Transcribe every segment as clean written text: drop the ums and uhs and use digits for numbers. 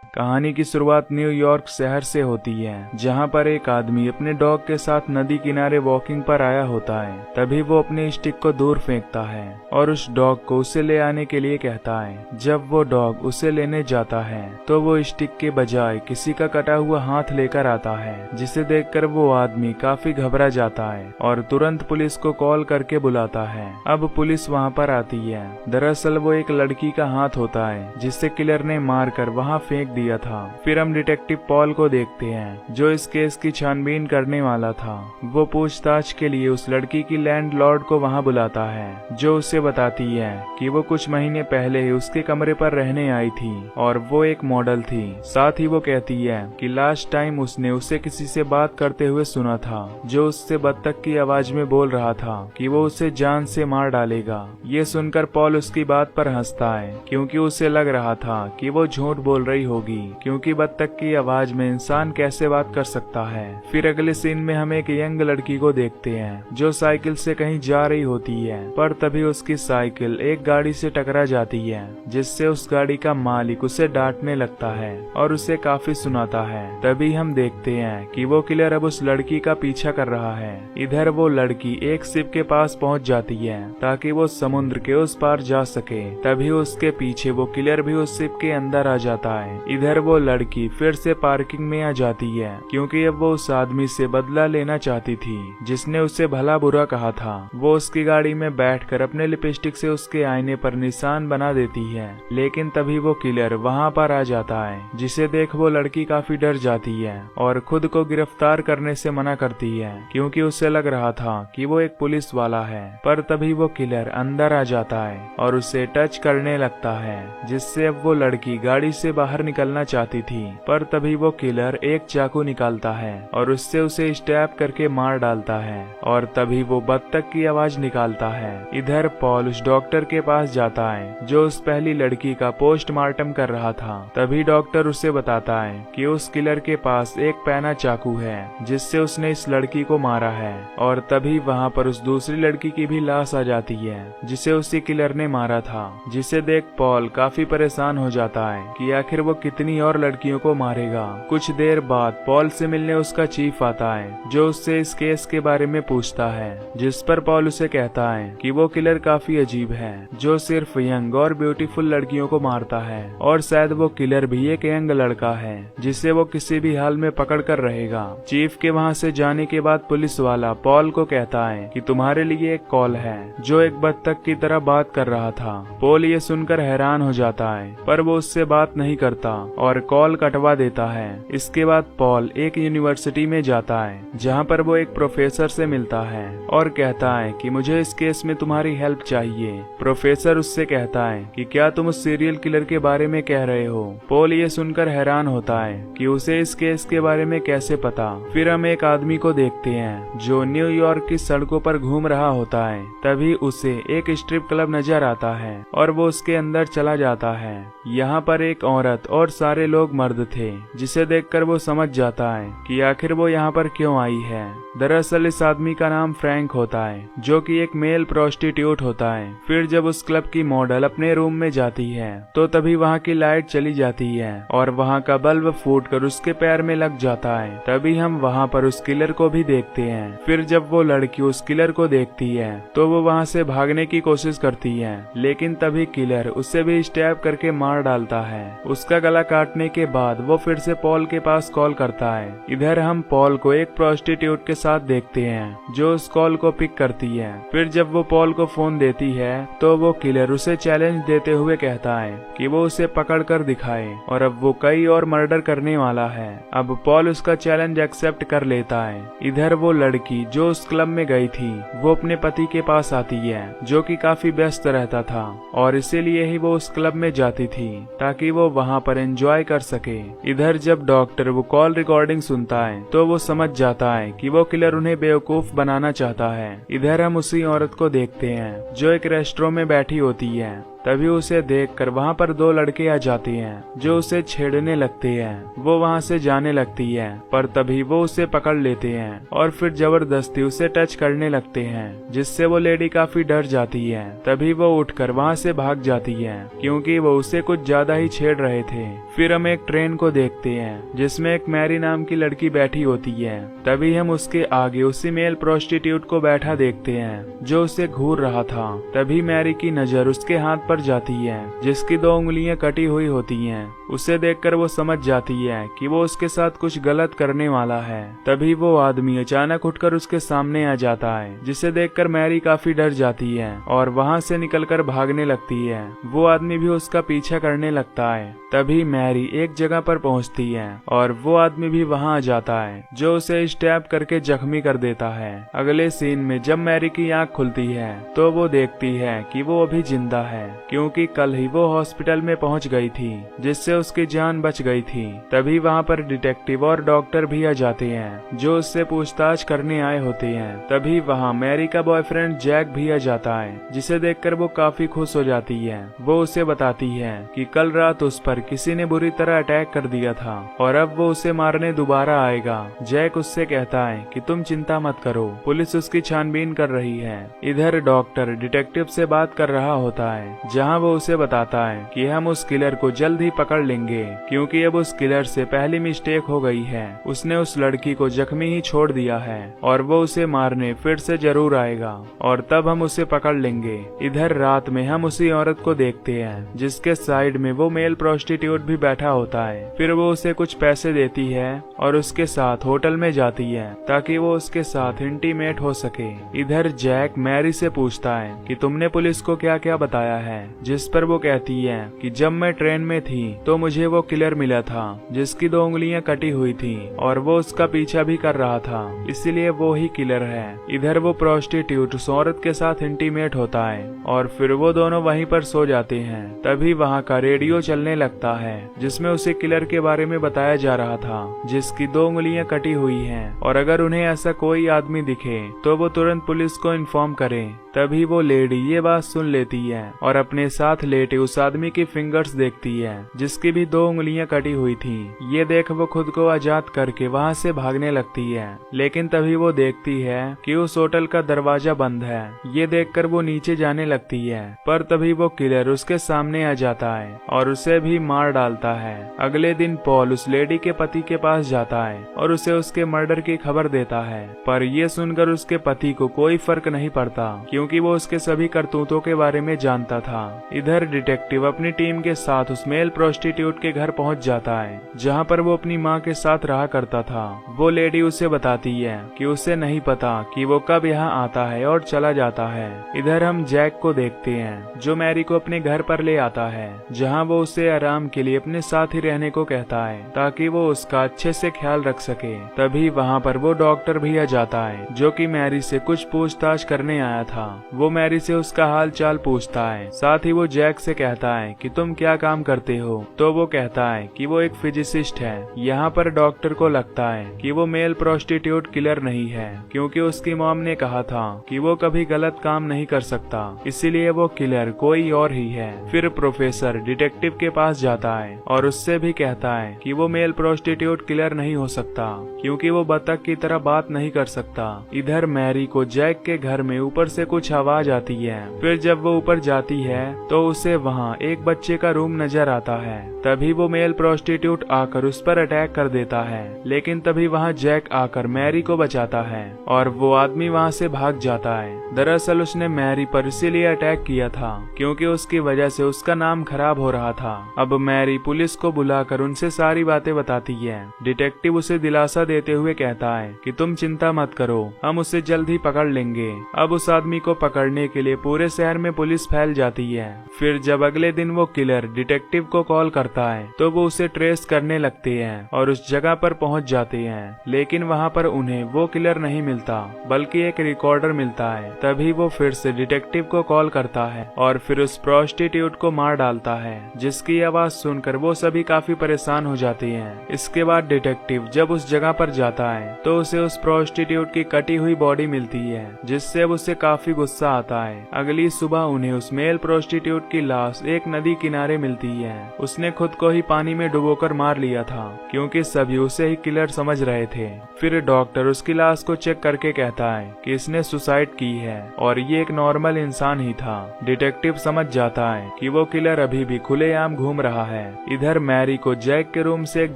कहानी की शुरुआत न्यूयॉर्क शहर से होती है, जहां पर एक आदमी अपने डॉग के साथ नदी किनारे वॉकिंग पर आया होता है। तभी वो अपने स्टिक को दूर फेंकता है और उस डॉग को उसे ले आने के लिए कहता है। जब वो डॉग उसे लेने जाता है तो वो स्टिक के बजाय किसी का कटा हुआ हाथ लेकर आता है, जिसे देखकर वो आदमी काफी घबरा जाता है और तुरंत पुलिस को कॉल करके बुलाता है। अब पुलिस वहाँ पर आती है। दरअसल वो एक लड़की का हाथ होता है, जिसे किलर ने मारकर वहाँ फेंक दिया था। फिर हम डिटेक्टिव पॉल को देखते हैं, जो इस केस की छानबीन करने वाला था। वो पूछताछ के लिए उस लड़की की लैंडलॉर्ड को वहां बुलाता है, जो उसे बताती है कि वो कुछ महीने पहले ही उसके कमरे पर रहने आई थी और वो एक मॉडल थी। साथ ही वो कहती है कि लास्ट टाइम उसने उसे किसी से बात करते हुए सुना था, जो उससे बत्तख की आवाज में बोल रहा था कि वो उसे जान से मार डालेगा। ये सुनकर पॉल उसकी बात पर हंसता है, क्योंकि उसे लग रहा था कि वो झूठ बोल रही होगी, क्योंकि बत्तख की आवाज में इंसान कैसे बात कर सकता है। फिर अगले सीन में हम एक यंग लड़की को देखते हैं, जो साइकिल से कहीं जा रही होती है, पर तभी उसकी साइकिल एक गाड़ी से टकरा जाती है, जिससे उस गाड़ी का मालिक उसे डांटने लगता है और उसे काफी सुनाता है। तभी हम देखते हैं कि वो किलर अब उस लड़की का पीछा कर रहा है। इधर वो लड़की एक शिप के पास पहुंच जाती है ताकि वो समुद्र के उस पार जा सके। तभी उसके पीछे वो किलर भी उस शिप के अंदर आ जाता है। इधर वो लड़की फिर से पार्किंग में आ जाती है, क्योंकि अब वो उस आदमी से बदला लेना चाहती थी, जिसने उसे भला बुरा कहा था। वो उसकी गाड़ी में बैठकर अपने लिपस्टिक से उसके आईने पर निशान बना देती है, लेकिन तभी वो किलर वहां पर आ जाता है, जिसे देख वो लड़की काफी डर जाती है और खुद को गिरफ्तार करने से मना करती है, क्योंकि उसे लग रहा था कि वो एक पुलिस वाला है। पर तभी वो किलर अंदर आ जाता है और उसे टच करने लगता है, जिससे अब वो लड़की गाड़ी से बाहर निकलना चाहती थी। पर तभी वो किलर एक चाकू निकालता है और उससे उसे स्टैब करके मार डालता है और तभी वो बत्तख की आवाज निकालता है। इधर पॉल उस डॉक्टर के पास जाता है, जो उस पहली लड़की का पोस्टमार्टम कर रहा था। तभी डॉक्टर उसे बताता है कि उस किलर के पास एक पैना चाकू है, जिससे उसने इस लड़की को मारा है। और तभी वहाँ पर उस दूसरी लड़की की भी लाश आ जाती है, जिसे उसी किलर ने मारा था, जिसे देख पॉल काफी परेशान हो जाता है कि आखिर वो कितनी और लड़कियों को मारेगा। कुछ देर बाद पॉल से मिलने उसका चीफ आता है, जो उससे इस केस के बारे में पूछता है, जिस पर पॉल उसे कहता है कि वो किलर काफी अजीब है, जो सिर्फ यंग और ब्यूटीफुल लड़कियों को मारता है और शायद वो किलर भी एक यंग लड़का है, जिसे वो किसी भी हाल में पकड़ कर रहेगा। चीफ के वहाँ से जाने के बाद पुलिस वाला पॉल को कहता है कि तुम्हारे लिए एक कॉल है, जो एक बत्तख की तरह बात कर रहा था। पॉल ये सुनकर हैरान हो जाता है, पर वो उससे बात नहीं करता और कॉल कटवा देता है। इसके बाद पॉल एक यूनिवर्सिटी में जाता है, जहां पर वो एक प्रोफेसर से मिलता है और कहता है कि मुझे इस केस में तुम्हारी हेल्प चाहिए। प्रोफेसर उससे कहता है कि क्या तुम उस सीरियल किलर के बारे में कह रहे हो। पॉल ये सुनकर हैरान होता है कि उसे इस केस के बारे में कैसे पता। फिर हम एक आदमी को देखते हैं, जो न्यूयॉर्क की सड़कों पर घूम रहा होता है। तभी उसे एक स्ट्रिप क्लब नजर आता है और वो उसके अंदर चला जाता है। यहाँ पर एक औरत और सारे लोग मर्द थे, जिसे देखकर वो समझ जाता है कि आखिर वो यहाँ पर क्यों आई है। दरअसल इस आदमी का नाम फ्रैंक होता है, जो कि एक मेल प्रोस्टिट्यूट होता है। फिर जब उस क्लब की मॉडल अपने रूम में जाती है, तो तभी वहाँ की लाइट चली जाती है और वहाँ का बल्ब फूटकर उसके पैर में लग जाता है। तभी हम वहाँ पर उस किलर को भी देखते हैं। फिर जब वो लड़की उस किलर को देखती है, तो वो वहाँ से भागने की कोशिश करती है, लेकिन तभी किलर उसे भी स्टैब करके मार डालता है। उसका गला काटने के बाद वो फिर से पॉल के पास कॉल करता है। इधर हम पॉल को एक प्रोस्टिट्यूट के साथ देखते हैं, जो उस कॉल को पिक करती है। फिर जब वो पॉल को फोन देती है, तो वो किलर उसे चैलेंज देते हुए कहता है कि वो उसे पकड़ कर दिखाए, और अब वो कई और मर्डर करने वाला है। अब पॉल उसका चैलेंज एक्सेप्ट कर लेता है। इधर वो लड़की जो उस क्लब में गई थी, वो अपने पति के पास आती है, जो कि काफी व्यस्त रहता था, और इसीलिए ही वो उस क्लब में जाती थी ताकि वो वहाँ पर एंजॉय कर सके। इधर जब डॉक्टर वो कॉल रिकॉर्डिंग सुनता है, तो वो समझ जाता है कि वो किलर उन्हें बेवकूफ बनाना चाहता है। इधर हम उसी औरत को देखते हैं, जो एक रेस्टोरेंट में बैठी होती है तभी उसे देखकर वहाँ पर दो लड़के आ जाते हैं जो उसे छेड़ने लगते हैं। वो वहाँ से जाने लगती है पर तभी वो उसे पकड़ लेते हैं और फिर जबरदस्ती उसे टच करने लगते हैं, जिससे वो लेडी काफी डर जाती है। तभी वो उठकर वहाँ से भाग जाती है क्योंकि वो उसे कुछ ज्यादा ही छेड़ रहे थे। फिर हम एक ट्रेन को देखते हैं जिसमें एक मैरी नाम की लड़की बैठी होती है। तभी हम उसके आगे उसी मेल प्रोस्टिट्यूट को बैठा देखते हैं जो उसे घूर रहा था। तभी मैरी की नजर उसके हाथ पर जाती है जिसकी 2 उंगलियां कटी हुई होती हैं। उसे देखकर वो समझ जाती है कि वो उसके साथ कुछ गलत करने वाला है। तभी वो आदमी अचानक उठकर उसके सामने आ जाता है, जिसे देखकर मैरी काफी डर जाती है और वहाँ से निकलकर भागने लगती है। वो आदमी भी उसका पीछा करने लगता है। तभी मैरी एक जगह पर पहुंचती है और वो आदमी भी वहां आ जाता है जो उसे स्टैब करके जख्मी कर देता है। अगले सीन में जब मैरी की आंख खुलती है तो वो देखती है कि वो अभी जिंदा है क्योंकि कल ही वो हॉस्पिटल में पहुंच गई थी जिससे उसकी जान बच गई थी। तभी वहां पर डिटेक्टिव और डॉक्टर भी आ जाते हैं जो उससे पूछताछ करने आए होते हैं। तभी वहाँ मैरी का बॉयफ्रेंड जैक भी आ जाता है जिसे देखकर वो काफी खुश हो जाती है। वो उसे बताती है कि कल रात उस पर किसी ने बुरी तरह अटैक कर दिया था और अब वो उसे मारने दोबारा आएगा। जैक उससे कहता है कि तुम चिंता मत करो, पुलिस उसकी छानबीन कर रही है। इधर डॉक्टर डिटेक्टिव से बात कर रहा होता है जहां वो उसे बताता है कि हम उस किलर को जल्द ही पकड़ लेंगे क्योंकि अब उस किलर से पहली मिस्टेक हो गई है। उसने उस लड़की को जख्मी ही छोड़ दिया है और वो उसे मारने फिर से जरूर आएगा और तब हम उसे पकड़ लेंगे। इधर रात में हम उसी औरत को देखते हैं जिसके साइड में वो मेल प्रोस्टिट्यूट भी बैठा होता है। फिर वो उसे कुछ पैसे देती है और उसके साथ होटल में जाती है ताकि वो उसके साथ इंटीमेट हो सके। इधर जैक मैरी से पूछता है कि तुमने पुलिस को क्या क्या बताया है, जिस पर वो कहती है कि जब मैं ट्रेन में थी तो मुझे वो किलर मिला था जिसकी 2 उंगलियां कटी हुई थी और वो उसका पीछा भी कर रहा था, इसलिए वो ही किलर है। इधर वो प्रोस्टिट्यूट उस औरत के साथ इंटीमेट होता है और फिर वो दोनों वहीं पर सो जाते हैं। तभी वहाँ का रेडियो चलने लगता है जिसमें उसे किलर के बारे में बताया जा रहा था जिसकी 2 उंगलियां कटी हुई हैं और अगर उन्हें ऐसा कोई आदमी दिखे तो वो तुरंत पुलिस को इन्फॉर्म करे। तभी वो लेडी ये बात सुन लेती है और अपने साथ लेटे उस आदमी की फिंगर्स देखती है जिसकी भी 2 उंगलियां कटी हुई थी। ये देख वो खुद को आजाद करके वहाँ से भागने लगती है, लेकिन तभी वो देखती है कि उस होटल का दरवाजा बंद है। ये देखकर वो नीचे जाने लगती है पर तभी वो किलर उसके सामने आ जाता है और उसे भी मार डालता है। अगले दिन पॉल उस लेडी के पति के पास जाता है और उसे उसके मर्डर की खबर देता है, पर यह सुनकर उसके पति को कोई फर्क नहीं पड़ता क्योंकि वो उसके सभी करतूतों के बारे में जानता था। इधर डिटेक्टिव अपनी टीम के साथ उस मेल प्रोस्टिट्यूट के घर पहुंच जाता है जहां पर वो अपनी मां के साथ रहा करता था। वो लेडी उसे बताती है कि उसे नहीं पता कि वो कब यहाँ आता है और चला जाता है। इधर हम जैक को देखते हैं जो मैरी को अपने घर पर ले आता है जहाँ वो उसे आराम के लिए अपने साथ ही रहने को कहता है ताकि वो उसका अच्छे से ख्याल रख सके। तभी वहाँ पर वो डॉक्टर भी आ जाता है जो कि मैरी से कुछ पूछताछ करने आया था। वो मैरी से उसका हाल चाल पूछता है, साथ ही वो जैक से कहता है कि तुम क्या काम करते हो, तो वो कहता है कि वो एक फिजिसिस्ट है। यहाँ पर डॉक्टर को लगता है कि वो मेल प्रोस्टिट्यूट किलर नहीं है क्योंकि उसकी मॉम ने कहा था कि वो कभी गलत काम नहीं कर सकता, इसीलिए वो किलर कोई और ही है। फिर प्रोफेसर डिटेक्टिव के पास जाता है और उससे भी कहता है कि वो मेल प्रोस्टिट्यूट किलर नहीं हो सकता क्योंकि वो बतख की तरह बात नहीं कर सकता। इधर मैरी को जैक के घर में ऊपर से कुछ आवाज आती है। फिर जब वो ऊपर जाती है तो उसे वहाँ एक बच्चे का रूम नजर आता है। तभी वो मेल प्रोस्टिट्यूट आकर उस पर अटैक कर देता है, लेकिन तभी वहाँ जैक आकर मैरी को बचाता है और वो आदमी वहाँ से भाग जाता है। दरअसल उसने मैरी पर इसीलिए अटैक किया था क्योंकि उसकी वजह से उसका नाम खराब हो रहा था। अब मैरी पुलिस को बुलाकर उनसे सारी बातें बताती है। डिटेक्टिव उसे दिलासा देते हुए कहता है कि तुम चिंता मत करो, हम उसे जल्द ही पकड़ लेंगे। अब उस आदमी को पकड़ने के लिए पूरे शहर में पुलिस फैल जाती है। फिर जब अगले दिन वो किलर डिटेक्टिव को कॉल करता है तो वो उसे ट्रेस करने लगते हैं और उस जगह पर पहुंच जाते हैं, लेकिन वहां पर उन्हें वो किलर नहीं मिलता बल्कि एक रिकॉर्डर मिलता है। तभी वो फिर से डिटेक्टिव को कॉल करता है और फिर उस प्रोस्टिट्यूट को मार डालता है, जिसकी आवाज सुनकर वो सभी काफी परेशान हो जाते हैं। इसके बाद डिटेक्टिव जब उस जगह पर जाता है तो उसे उस प्रोस्टिट्यूट की कटी हुई बॉडी मिलती है, जिससे अब उसे काफी गुस्सा आता है। अगली सुबह उन्हें उस मेल प्रोस्टिट्यूट की लाश एक नदी किनारे मिलती है। उसने खुद को ही पानी में डुबोकर मार लिया था क्योंकि सभी उसे ही किलर समझ रहे थे। फिर डॉक्टर उसकी लाश को चेक करके कहता है कि इसने सुसाइड की है और ये एक नॉर्मल इंसान ही था। डिटेक्टिव समझ जाता है कि वो किलर अभी भी खुलेआम घूम रहा है। इधर मैरी को जैक के रूम से एक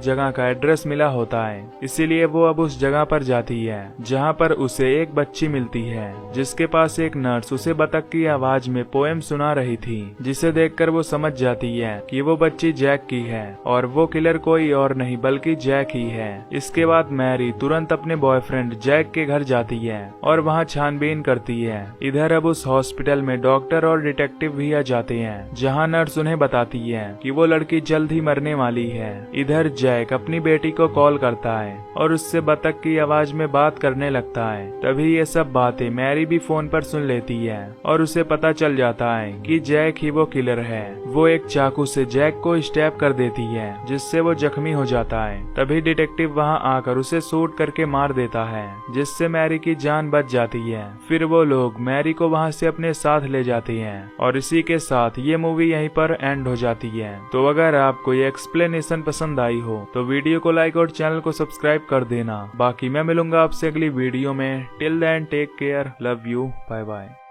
जगह का एड्रेस मिला होता है, इसीलिए वो अब उस जगह पर जाती है जहाँ पर उसे एक बच्ची मिलती है जिसके पास एक नर्स उसे बतख की आवाज में पोएम सुना रही थी, जिसे देखकर वो समझ जाती है कि वो बच्ची जैक की है और वो किलर कोई और नहीं बल्कि जैक ही है। इसके बाद मैरी तुरंत अपने बॉयफ्रेंड जैक के घर जाती है और वहाँ छानबीन करती है। इधर अब उस हॉस्पिटल में डॉक्टर और डिटेक्टिव भी आ जाते हैं जहाँ नर्स उन्हें बताती है कि वो लड़की जल्द ही मरने वाली है। इधर जैक अपनी बेटी को कॉल करता है और उससे बतख की आवाज में बात करने लगता है। तभी ये सब बातें मैरी भी फोन पर सुन लेती है और उसे पता चल जाता है कि जैक ही वो किलर है। वो एक चाकू से जैक को स्टैब कर देती है जिससे वो जख्मी हो जाता है। तभी डिटेक्टिव वहां आकर उसे शूट करके मार देता है जिससे मैरी की जान बच जाती है। फिर वो लोग मैरी को वहां से अपने साथ ले जाते हैं और इसी के साथ ये मूवी यहीं पर एंड हो जाती है। तो अगर आपको ये एक्सप्लेनेशन पसंद आई हो तो वीडियो को लाइक और चैनल को सब्सक्राइब कर देना। बाकी मैं मिलूंगा आपसे अगली वीडियो में। Till then take care, love you, bye bye.